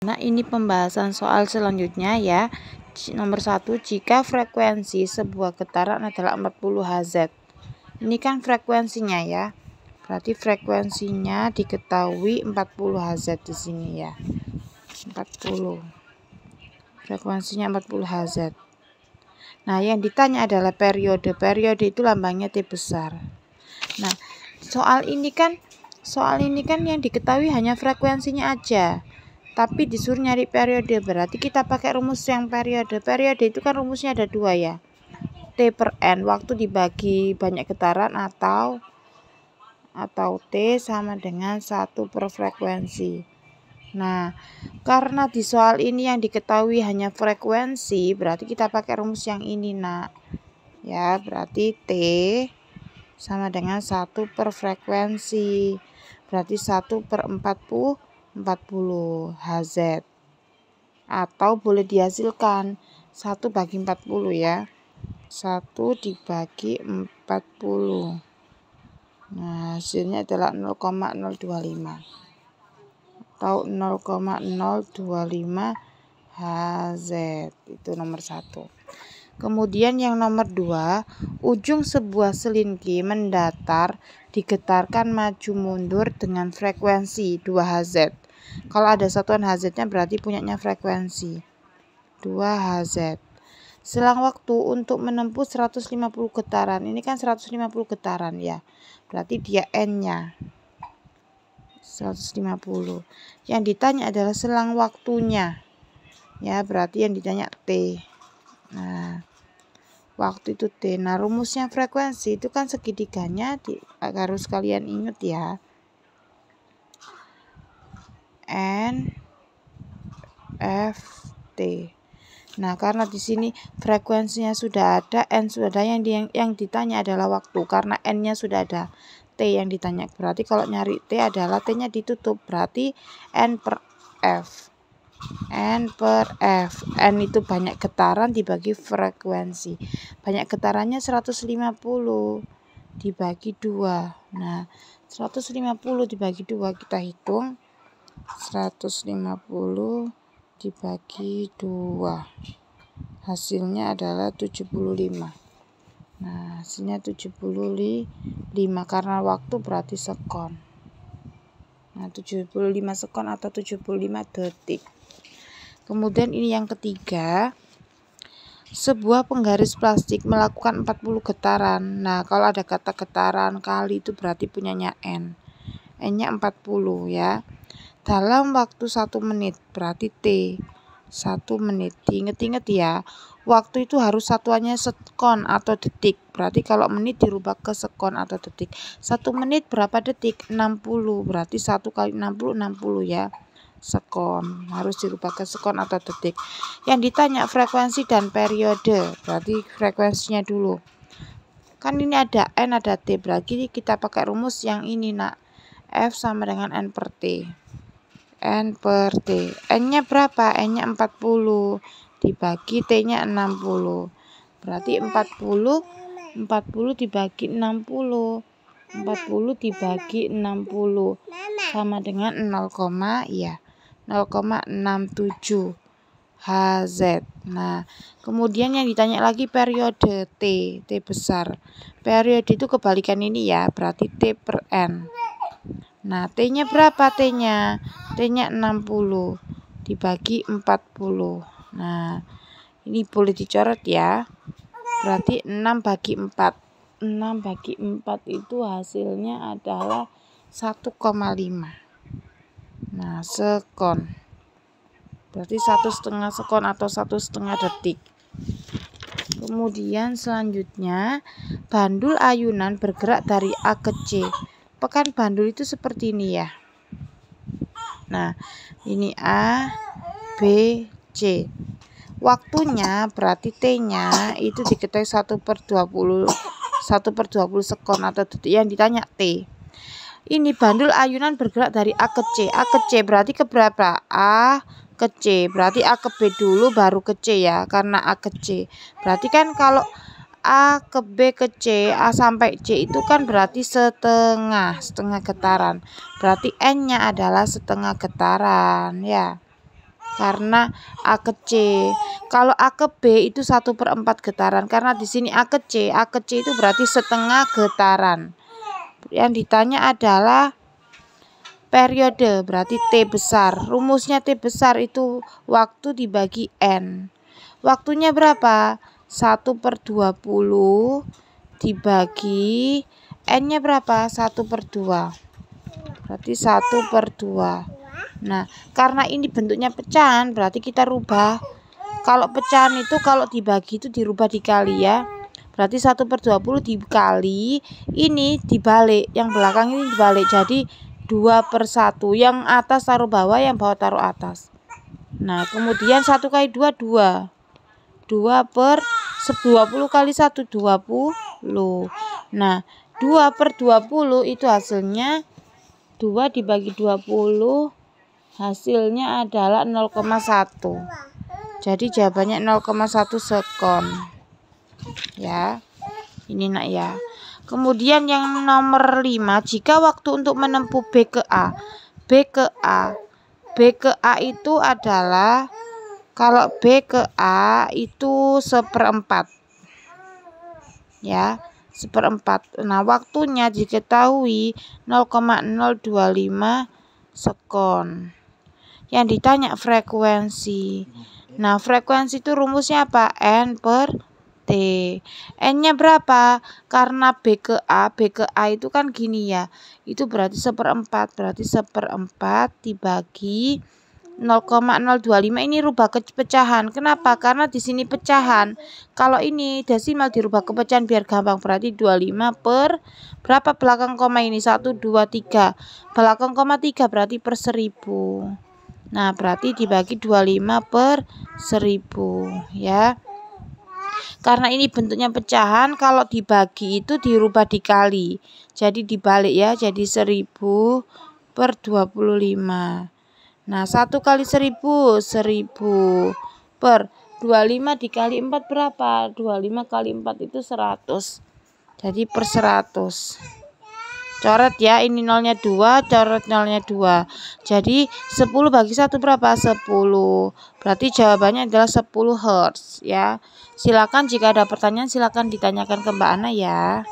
Nah, ini pembahasan soal selanjutnya ya. Nomor 1, jika frekuensi sebuah getaran adalah 40 Hz. Ini kan frekuensinya ya. Berarti frekuensinya diketahui 40 Hz di sini ya. 40. Frekuensinya 40 Hz. Nah, yang ditanya adalah periode. Periode itu lambangnya T besar. Nah, soal ini kan yang diketahui hanya frekuensinya aja. Tapi disuruh nyari periode, berarti kita pakai rumus yang periode. Periode itu kan rumusnya ada 2 ya. T per N, waktu dibagi banyak getaran atau T sama dengan 1 per frekuensi. Nah, karena di soal ini yang diketahui hanya frekuensi, berarti kita pakai rumus yang ini, nak. Ya, berarti T sama dengan 1 per frekuensi. Berarti 1 per 40 Hz. Atau boleh dihasilkan 1 bagi 40 ya. 1 dibagi 40. Nah, hasilnya adalah 0,025 atau 0,025 Hz. Itu nomor 1. Kemudian yang nomor 2, ujung sebuah selingki mendatar digetarkan maju mundur dengan frekuensi 2 Hz. Kalau ada satuan Hz-nya berarti punyanya frekuensi 2 Hz. Selang waktu untuk menempuh 150 getaran. Ini kan 150 getaran ya. Berarti dia N-nya 150. Yang ditanya adalah selang waktunya. Ya, berarti yang ditanya T. Nah, waktu itu T. Nah, rumusnya frekuensi itu kan segitiganya harus kalian ingat ya. N F T. Nah, karena di sini frekuensinya sudah ada, N sudah ada, yang ditanya adalah waktu. Karena N-nya sudah ada, T yang ditanya. Berarti kalau nyari T adalah T-nya ditutup. Berarti N per F. N per F. N itu banyak getaran dibagi frekuensi. Banyak getarannya 150 dibagi 2. Nah, 150 dibagi 2 kita hitung. 150 dibagi 2. Hasilnya adalah 75. Nah, hasilnya 75 karena waktu berarti sekon. Nah, 75 sekon atau 75 detik. Kemudian ini yang ketiga, sebuah penggaris plastik melakukan 40 getaran. Nah, kalau ada kata getaran kali itu berarti punyanya N. N-nya 40 ya. Dalam waktu 1 menit berarti T 1 menit. Diinget-inget ya, waktu itu harus satuannya sekon atau detik. Berarti kalau menit dirubah ke sekon atau detik. 1 menit berapa detik? 60. Berarti 1 kali 60 ya. Sekon, harus dirubah ke sekon atau detik. Yang ditanya frekuensi dan periode, berarti frekuensinya dulu. Kan ini ada N ada T, berarti kita pakai rumus yang ini, nak. F sama dengan N per T. N per T. N-nya berapa? N-nya 40 dibagi T-nya 60. Berarti 40 dibagi 60. 40 dibagi 60 sama dengan 0,67 Hz. Nah, kemudian yang ditanya lagi periode T besar. Periode itu kebalikan ini ya, berarti T per N. Nah, T-nya berapa T-nya? T-nya 60 dibagi 40. Nah, ini boleh dicoret ya. Berarti 6 bagi 4. 6 bagi 4 itu hasilnya adalah 1,5. Nah, sekon. Berarti 1,5 sekon atau 1,5 detik. Kemudian selanjutnya, bandul ayunan bergerak dari A ke C. Pekan bandul itu seperti ini ya. Nah, ini A, B, C. Waktunya berarti T-nya itu diketahui 1 per 20 sekon atau detik. Yang ditanya T. Ini bandul ayunan bergerak dari A ke C. A ke C berarti ke berapa? A ke C. Berarti A ke B dulu baru ke C ya. Karena A ke C. Berarti kan kalau A ke B ke C, A sampai C itu kan berarti setengah getaran. Berarti N-nya adalah setengah getaran ya. karena A ke C. Kalau A ke B itu 1/4 getaran, karena di sini A ke C itu berarti setengah getaran. Yang ditanya adalah periode, berarti T besar. Rumusnya T besar itu waktu dibagi N. Waktunya berapa? 1/20 dibagi N-nya berapa? 1/2. Berarti 1/2. Nah, karena ini bentuknya pecahan, berarti kita rubah. Kalau pecahan itu kalau dibagi itu dirubah dikali ya. Berarti 1/20 dikali, ini dibalik, yang belakang ini dibalik. Jadi 2/1. Yang atas taruh bawah, yang bawah taruh atas. Nah, kemudian 1 kali 2, 2. 2/20 kali 1, 20. Nah, 2/20 itu hasilnya 2 dibagi 20, hasilnya adalah 0,1. Jadi jawabannya 0,1 sekon. Ya, ini nak ya. Kemudian yang nomor 5, jika waktu untuk menempuh B ke A. B ke A itu adalah, kalau B ke A itu 1/4. Ya, 1/4. Nah, waktunya diketahui 0,025 sekon. Yang ditanya frekuensi. Nah, frekuensi itu rumusnya apa? N/T. N-nya berapa? Karena B ke A itu kan gini ya. Itu berarti 1/4. Berarti 1/4 dibagi 0,025, ini rubah ke pecahan. Kenapa? Karena di sini pecahan. Kalau ini desimal dirubah ke pecahan biar gampang. Berarti 25 per berapa belakang koma ini? 1, 2, 3. Belakang koma 3 berarti per 1000. Nah, berarti dibagi 25 per 1000 ya. Karena ini bentuknya pecahan, kalau dibagi itu dirubah dikali. Jadi dibalik ya, jadi 1000 per 25. Nah, 1 kali 1000, 1000 per 25 dikali 4 berapa? 25 kali 4 itu 100. Jadi per 100. Coret ya, ini nolnya 2, coret nolnya 2. Jadi 10 bagi 1 berapa? 10. Berarti jawabannya adalah 10 Hz ya. Silakan jika ada pertanyaan silakan ditanyakan ke Mbak Ana ya.